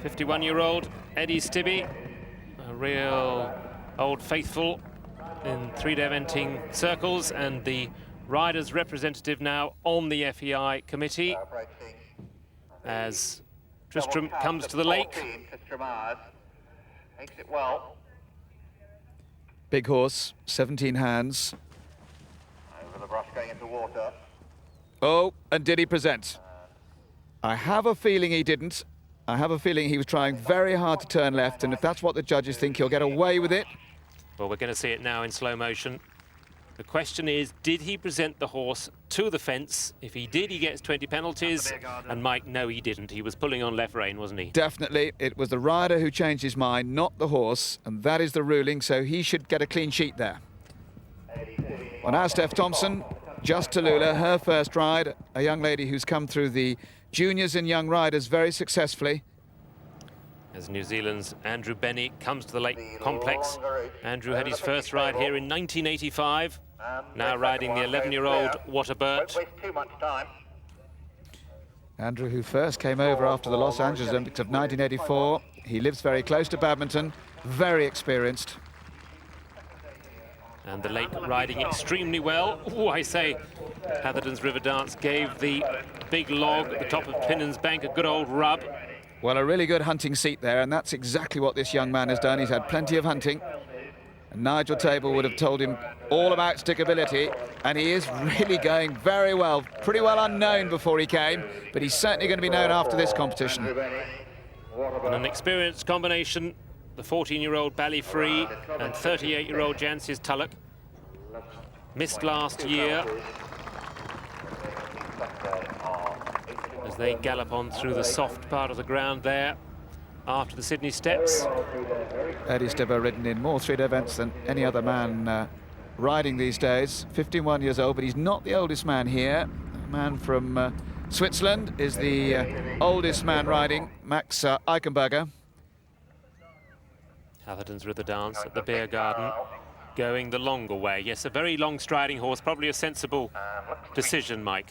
51-year-old Eddie Stibbe, a real old faithful in three-day eventing circles, and the riders' representative now on the FEI committee as Tristram comes to the lake. Makes it well. Big horse, 17 hands. Over the brush going into water. Oh, and did he present? I have a feeling he didn't. I have a feeling he was trying very hard to turn left, and if that's what the judges think, he'll get away with it. Well, we're going to see it now in slow motion. The question is, did he present the horse to the fence? If he did, he gets 20 penalties. And Mike, no, he didn't. He was pulling on left rein, wasn't he? Definitely. It was the rider who changed his mind, not the horse, and that is the ruling, so he should get a clean sheet there. Well, now Steph Thompson, just Tallulah, her first ride, a young lady who's come through the juniors and young riders very successfully. As New Zealand's Andrew Benny comes to the Lake Complex. Andrew had his first ride here in 1985, now riding the 11-year-old Waterbert. Andrew, who first came over after the Los Angeles Olympics of 1984. He lives very close to badminton, very experienced. And the Lake riding extremely well. Oh, I say, Hatherton's River Dance gave the big log at the top of Pinnan's Bank a good old rub. Well, a really good hunting seat there, and that's exactly what this young man has done. He's had plenty of hunting. And Nigel Table would have told him all about stickability, and he is really going very well. Pretty well unknown before he came, but he's certainly going to be known after this competition. And an experienced combination, the 14-year-old Ballyfree and 38-year-old Jancis Tulloch. Missed last year as they gallop on through the soft part of the ground there after the Sydney Steps. Eddie Stibbe ridden in more three-day events than any other man riding these days. 51 years old, but he's not the oldest man here. A man from Switzerland is the oldest man riding, Max Eichenberger. Hatherton's River Dance at the Beer Garden, going the longer way. Yes, a very long striding horse, probably a sensible decision, Mike.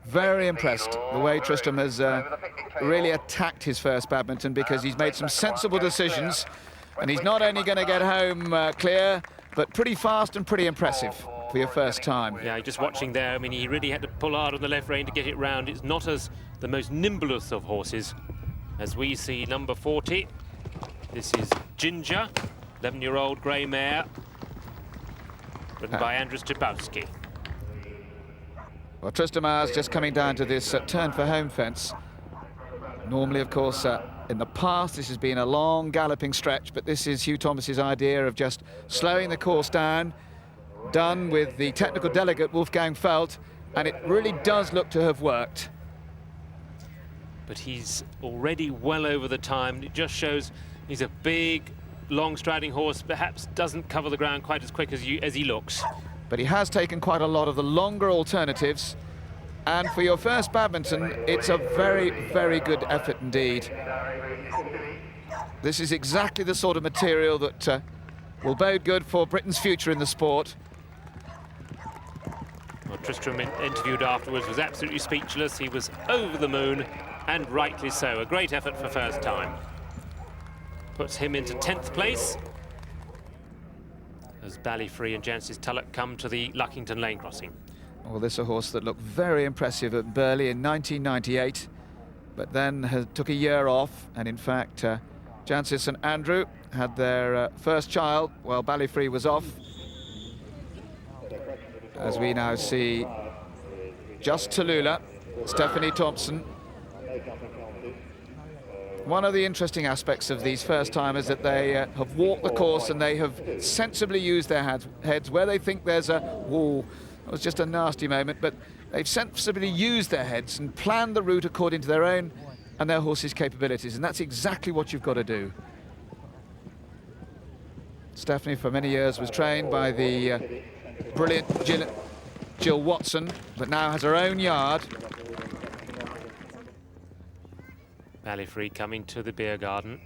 Very impressed the way Tristram has really attacked his first badminton, because he's made some sensible decisions, and he's not only going to get home clear, but pretty fast and pretty impressive for your first time. Yeah, just watching there, I mean, he really had to pull hard on the left rein to get it round. It's not as the most nimblest of horses, as we see number 40. This is Ginger, 11-year-old grey mare, ridden by Andrus Jabowski. Well, Tristram Hours just coming down to this turn for home fence. Normally, of course, in the past, this has been a long galloping stretch, but this is Hugh Thomas's idea of just slowing the course down, done with the technical delegate Wolfgang Feld, and it really does look to have worked. But he's already well over the time. It just shows he's a big, long striding horse, perhaps doesn't cover the ground quite as quick as he looks. But he has taken quite a lot of the longer alternatives, and for your first badminton, it's a very, very good effort indeed. This is exactly the sort of material that will bode good for Britain's future in the sport. Well, Tristram, interviewed afterwards, was absolutely speechless. He was over the moon, and rightly so. A great effort for first time. puts him into 10th place as Ballyfree and Jancis Tulloch come to the Luckington Lane crossing. Well, this is a horse that looked very impressive at Burley in 1998, but then took a year off, and in fact Jancis and Andrew had their first child while Ballyfree was off. As we now see Just Tallulah, Stephanie Thompson. One of the interesting aspects of these first-timers that they have walked the course and they have sensibly used their heads where they think there's a wall. It was just a nasty moment, but they've sensibly used their heads and planned the route according to their own and their horse's capabilities, and that's exactly what you've got to do. Stephanie, for many years, was trained by the brilliant Jill Watson, but now has her own yard. Ballyfree coming to the beer garden.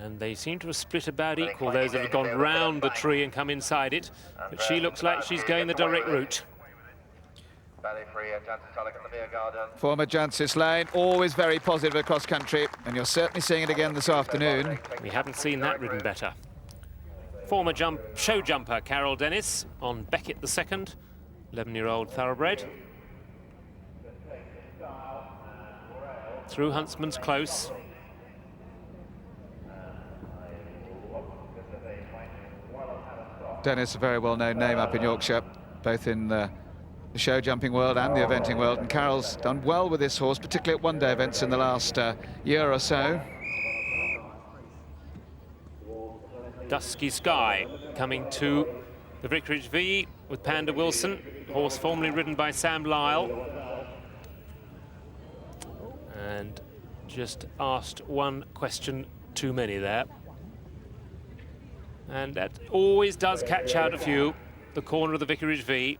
And they seem to have split about equal, those that have gone round the tree and come inside it. But she looks like she's going the direct route. Former Jancis Lane, always very positive across country, and you're certainly seeing it again this afternoon. We haven't seen that ridden better. Former show jumper Carol Dennis on Beckett the second, 11-year-old thoroughbred. Through Huntsman's Close. Dennis, a very well-known name up in Yorkshire, both in the show jumping world and the eventing world, and Carol's done well with this horse, particularly at one-day events in the last year or so. Dusky Sky coming to the Vicarage V with Panda Wilson, horse formerly ridden by Sam Lyle. And just asked one question too many there. And that always does catch out a few. The corner of the Vicarage V.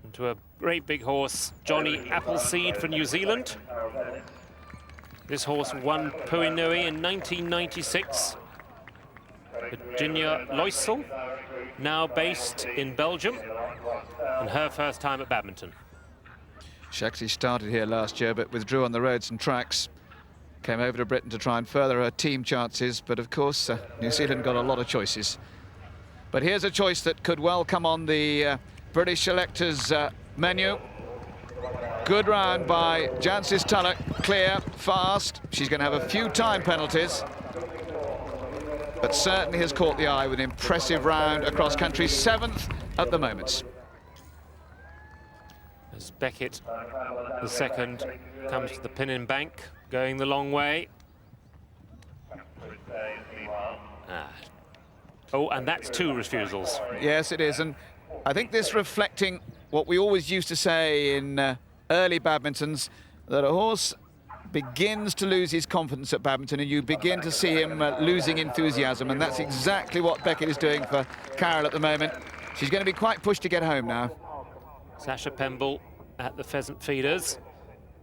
Into a great big horse, Johnny Appleseed from New Zealand. This horse won Puinui in 1996. Virginia Loisel, now based in Belgium, and her first time at Badminton. She actually started here last year, but withdrew on the roads and tracks. Came over to Britain to try and further her team chances, but of course, New Zealand got a lot of choices. But here's a choice that could well come on the British selectors' menu. Good round by Jancis Tulloch, clear, fast. She's going to have a few time penalties, but certainly has caught the eye with an impressive round across country, 7th at the moment. As Beckett, the second, comes to the pin and bank, going the long way. Oh, and that's 2 refusals. Yes, it is, and I think this reflecting what we always used to say in early badmintons, that a horse begins to lose his confidence at badminton and you begin to see him losing enthusiasm, and that's exactly what Beckett is doing for Carol at the moment. She's going to be quite pushed to get home now. Sasha Pemble at the Pheasant Feeders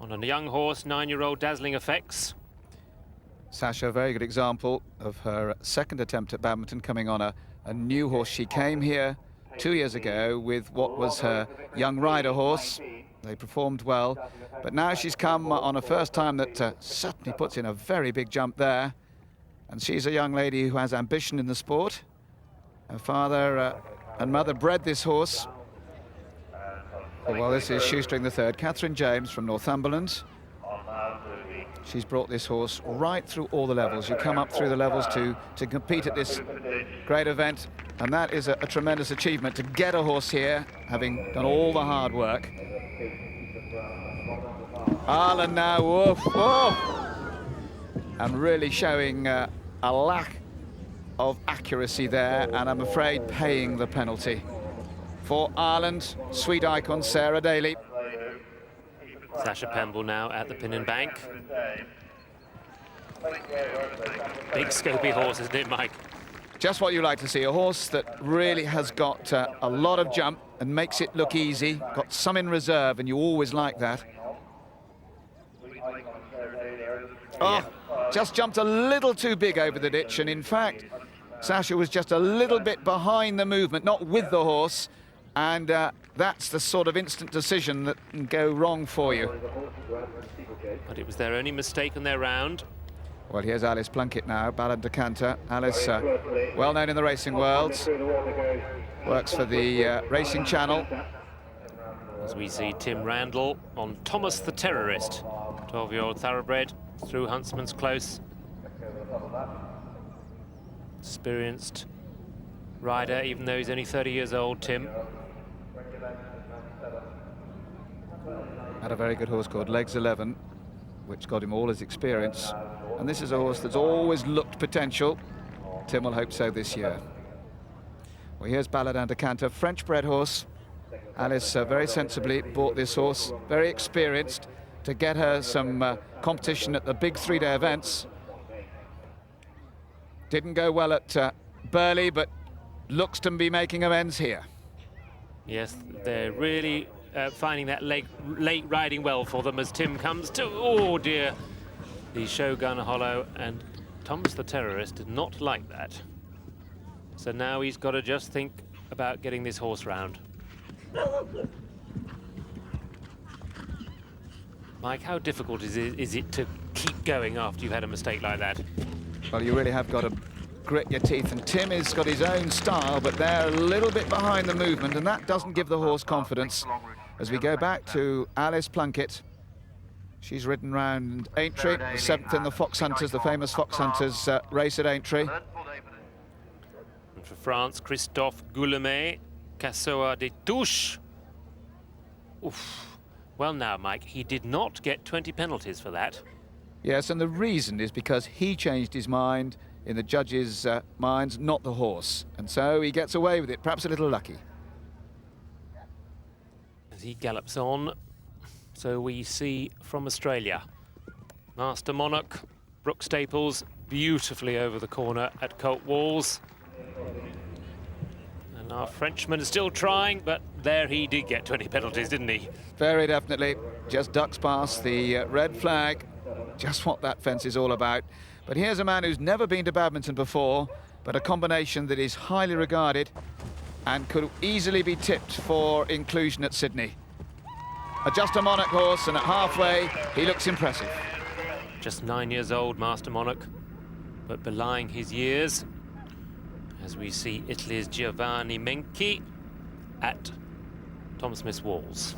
on a young horse, 9-year-old Dazzling Effects. Sasha, a very good example of her second attempt at badminton, coming on a new horse. She came here 2 years ago with what was her young rider horse. They performed well, but now she's come on a first time that certainly puts in a very big jump there. And she's a young lady who has ambition in the sport. Her father and mother bred this horse. Well, this is Shoestring the third, Catherine James from Northumberland. She's brought this horse right through all the levels. You come up through the levels to compete at this great event, and that is a tremendous achievement to get a horse here, having done all the hard work. Arlen now, woof, woof, and really showing a lack of accuracy there, and I'm afraid paying the penalty. For Ireland, sweet icon Sarah Daly. Sasha Pemble now at the pin and bank. Big scopy horse, isn't it, Mike? Just what you like to see, a horse that really has got a lot of jump and makes it look easy, got some in reserve, and you always like that. Oh, just jumped a little too big over the ditch, and in fact, Sasha was just a little bit behind the movement, not with the horse, and that's the sort of instant decision that can go wrong for you. But it was their only mistake on their round. Well, here's Alice Plunkett now, Ballad Decanter. Alice, well known in the racing world, works for the Racing Channel. As we see Tim Randall on Thomas the Terrorist, 12-year-old thoroughbred through Huntsman's Close. Experienced rider, even though he's only 30 years old, Tim. Had a very good horse called Legs 11, which got him all his experience. And this is a horse that's always looked potential. Tim will hope so this year. Well, here's Ballad and Decanter, French-bred horse. Alice very sensibly bought this horse, very experienced, to get her some competition at the big three-day events. Didn't go well at Burley, but looks to be making amends here. Yes, they're really finding that late riding well for them as Tim comes to, oh dear, the Shogun Hollow, and Thomas the Terrorist did not like that. So now he's got to just think about getting this horse round. Mike, how difficult is it to keep going after you've had a mistake like that? Well, you really have got to grit your teeth, and Tim has got his own style, but they're a little bit behind the movement, and that doesn't give the horse confidence. As we go back to Alice Plunkett, she's ridden round Aintree, the 7th in the Fox Hunters, the famous Fox Hunters race at Aintree. And for France, Christophe Goulemet, Cassoa de Touche. Oof. Well now, Mike, he did not get 20 penalties for that. Yes, and the reason is because he changed his mind in the judges' minds, not the horse. And so he gets away with it, perhaps a little lucky. As he gallops on, so we see from Australia, Master Monarch, Brooke Staples, beautifully over the corner at Colt Walls. And our Frenchman is still trying, but there he did get 20 penalties, didn't he? Very definitely, just ducks past the red flag, just what that fence is all about. But here's a man who's never been to Badminton before, but a combination that is highly regarded and could easily be tipped for inclusion at Sydney. Just a Monarch horse, and at halfway, he looks impressive. Just 9 years old, Master Monarch, but belying his years, as we see Italy's Giovanni Menchi at Tom Smith's Walls.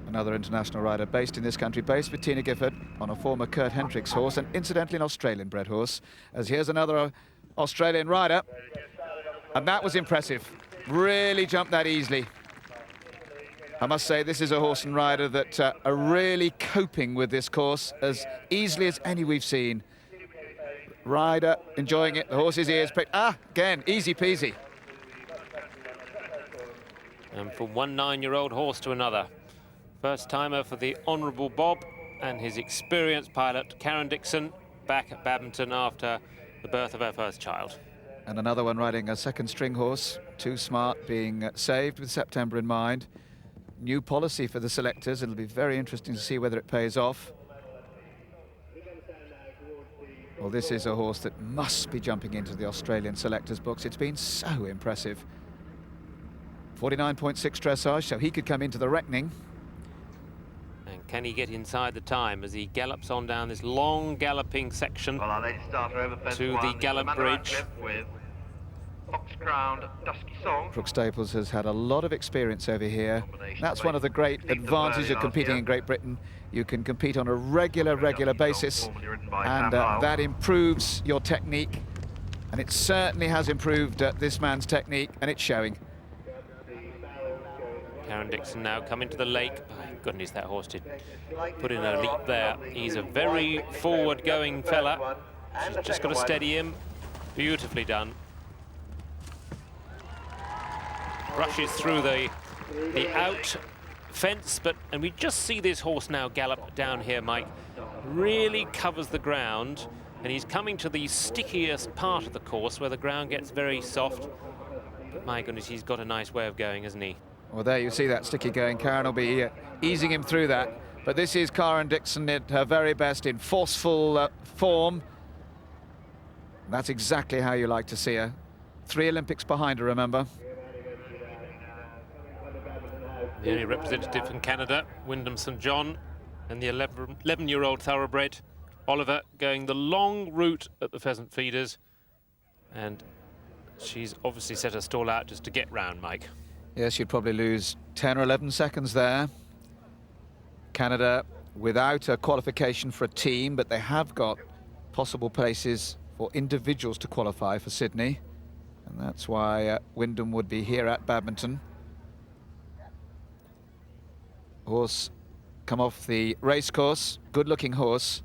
Another international rider based in this country, based with Tina Gifford on a former Kurt Hendricks horse, and incidentally an Australian-bred horse. As here's another Australian rider, and that was impressive. Really jumped that easily. I must say, this is a horse and rider that are really coping with this course as easily as any we've seen. Rider enjoying it, the horse's ears pricked. Again, easy peasy. And from one 9-year-old horse to another. First timer for the Honourable Bob and his experienced pilot, Karen Dixon, back at Badminton after the birth of her first child. And another one riding a second string horse, Too Smart, being saved with September in mind. New policy for the selectors. It'll be very interesting to see whether it pays off. Well, this is a horse that must be jumping into the Australian selectors' books. It's been so impressive. 49.6 dressage, so he could come into the reckoning. And can he get inside the time as he gallops on down this long galloping section to the Gallant Bridge? Brooke Staples has had a lot of experience over here. That's one of the great advantages of competing in Great Britain. You can compete on a regular basis, and that improves your technique. And it certainly has improved this man's technique, and it's showing. Karen Dixon now coming to the lake. My goodness, that horse did put in a leap there. He's a very forward-going fella. She's just got to steady him. Beautifully done. Brushes through the out fence, and we just see this horse now gallop down here, Mike. Really covers the ground, and he's coming to the stickiest part of the course where the ground gets very soft. But my goodness, he's got a nice way of going, hasn't he? Well, there you see that sticky going. Karen will be easing him through that. But this is Karen Dixon at her very best in forceful form. That's exactly how you like to see her. 3 Olympics behind her, remember. The only representative from Canada, Wyndham St. John, and the 11-year-old thoroughbred, Oliver going the long route at the pheasant feeders, and she's obviously set her stall out just to get round, Mike. Yes, you'd probably lose 10 or 11 seconds there. Canada without a qualification for a team, but they have got possible places for individuals to qualify for Sydney. And that's why Wyndham would be here at Badminton. Horse come off the race course, good-looking horse.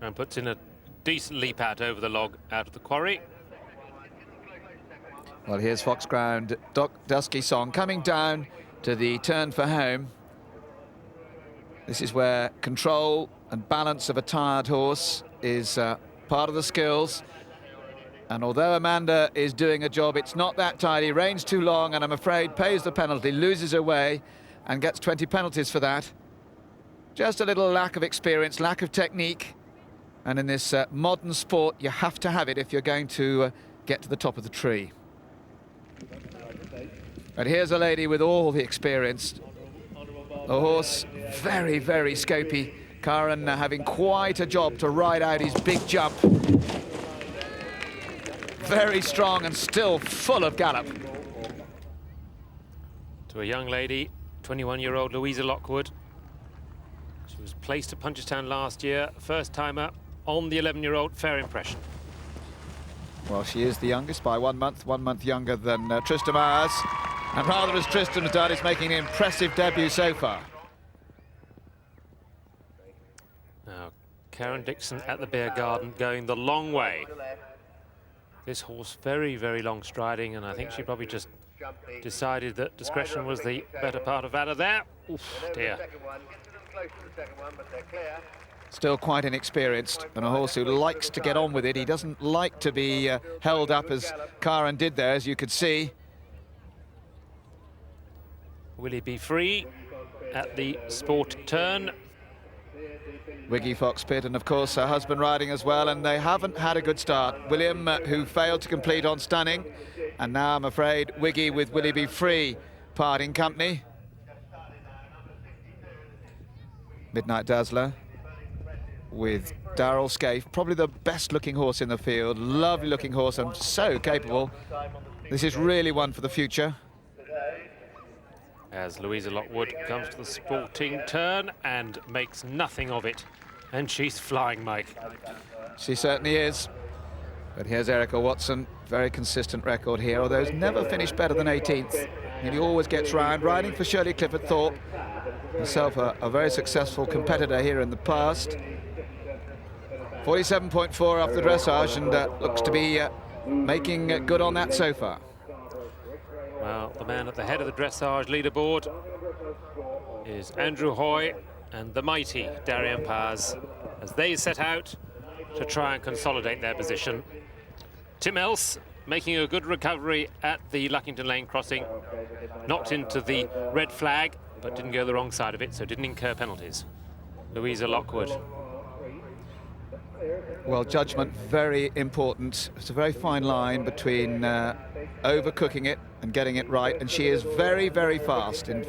And puts in a decent leap out over the log out of the quarry. Well, here's Foxground Dusky Song coming down to the turn for home. This is where control and balance of a tired horse is part of the skills. And although Amanda is doing a job, it's not that tidy, reins too long, and I'm afraid pays the penalty, loses her way, and gets 20 penalties for that. Just a little lack of experience, lack of technique. And in this modern sport, you have to have it if you're going to get to the top of the tree. But here's a lady with all the experience. The horse, very, very scopy. Karen having quite a job to ride out his big jump. Very strong and still full of gallop. To a young lady, 21-year-old Louisa Lockwood. She was placed at Punchestown last year, first timer on the 11-year-old, fair impression. Well, she is the youngest by 1 month younger than Tristram Ayres. And rather as Tristram's done, is making an impressive debut so far. Now, Karen Dixon at the Beer Garden going the long way. This horse very, very long striding, and I think she probably just decided that discretion was the better part of valor there. Oof, dear. Still quite inexperienced, and a horse who likes to get on with it. He doesn't like to be held up as Karen did there, as you could see. Will he be free at the sport turn? Wiggy Foxpit and of course her husband riding as well, and they haven't had a good start. William who failed to complete on Stunning, and now I'm afraid Wiggy with Will He Be Free parting company. Midnight Dazzler with Darrell Scaife, probably the best looking horse in the field, lovely looking horse and so capable. This is really one for the future. As Louisa Lockwood comes to the sporting turn and makes nothing of it. And she's flying, Mike. She certainly is. But here's Erica Watson, very consistent record here, although he's never finished better than 18th. And he always gets round, riding for Shirley Clifford Thorpe. Herself a very successful competitor here in the past. 47.4 off the dressage, and looks to be making good on that so far. Well, the man at the head of the dressage leaderboard is Andrew Hoy and the mighty Darian Paz, as they set out to try and consolidate their position. Tim Else making a good recovery at the Luckington Lane crossing, knocked into the red flag, but didn't go the wrong side of it, so didn't incur penalties. Louisa Lockwood. Well, judgment very important. It's a very fine line between overcooking it and getting it right, and she is very, very fast, and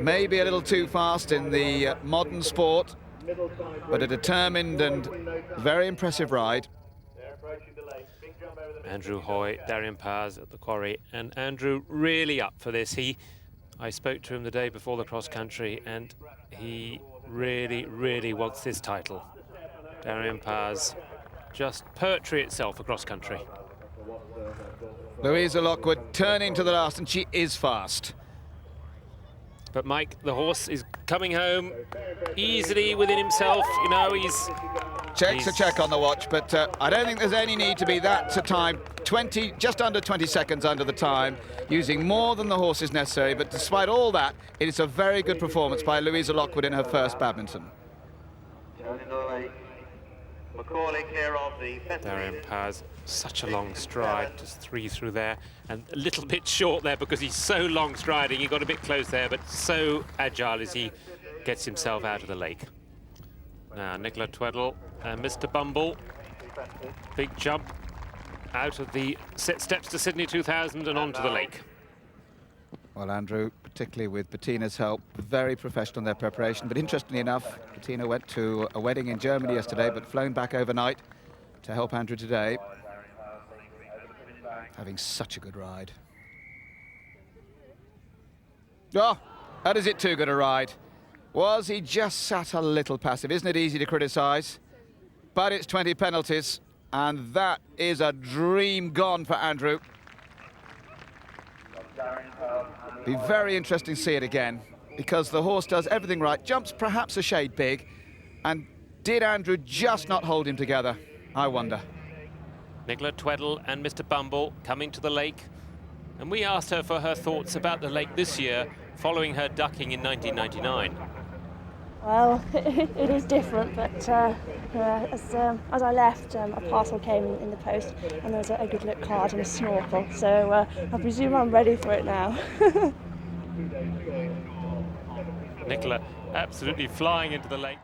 maybe a little too fast in the modern sport, but a determined and very impressive ride. Andrew Hoy, Darian Paz at the quarry, and Andrew really up for this. I spoke to him the day before the cross country, and he really, really wants this title. Darian Paz, just poetry itself across country. Louisa Lockwood turning to the last, and she is fast. But Mike, the horse is coming home easily within himself. You know, he's a check on the watch, but I don't think there's any need to be that to time. 20, just under 20 seconds under the time, using more than the horse is necessary. But despite all that, it is a very good performance by Louisa Lockwood in her first Badminton. Darian Paz, such a long stride, just 3 through there, and a little bit short there because he's so long striding. He got a bit close there, but so agile as he gets himself out of the lake. Now, Nicola Tweddle and Mr. Bumble, big jump out of the steps to Sydney 2000 and onto the lake. Well, Andrew, particularly with Bettina's help. Very professional in their preparation. But interestingly enough, Bettina went to a wedding in Germany yesterday, but flown back overnight to help Andrew today. Having such a good ride. Oh, that is it too good a ride. Was he just sat a little passive? Isn't it easy to criticise? But it's 20 penalties, and that is a dream gone for Andrew. Be very interesting to see it again, because the horse does everything right, jumps perhaps a shade big, and did Andrew just not hold him together? I wonder. Nicola Tweddle and Mr. Bumble coming to the lake, and we asked her for her thoughts about the lake this year following her ducking in 1999. Well, it is different, but as I left, a parcel came in the post, and there was a good look card and a snorkel, so I presume I'm ready for it now. Nicola absolutely flying into the lake there.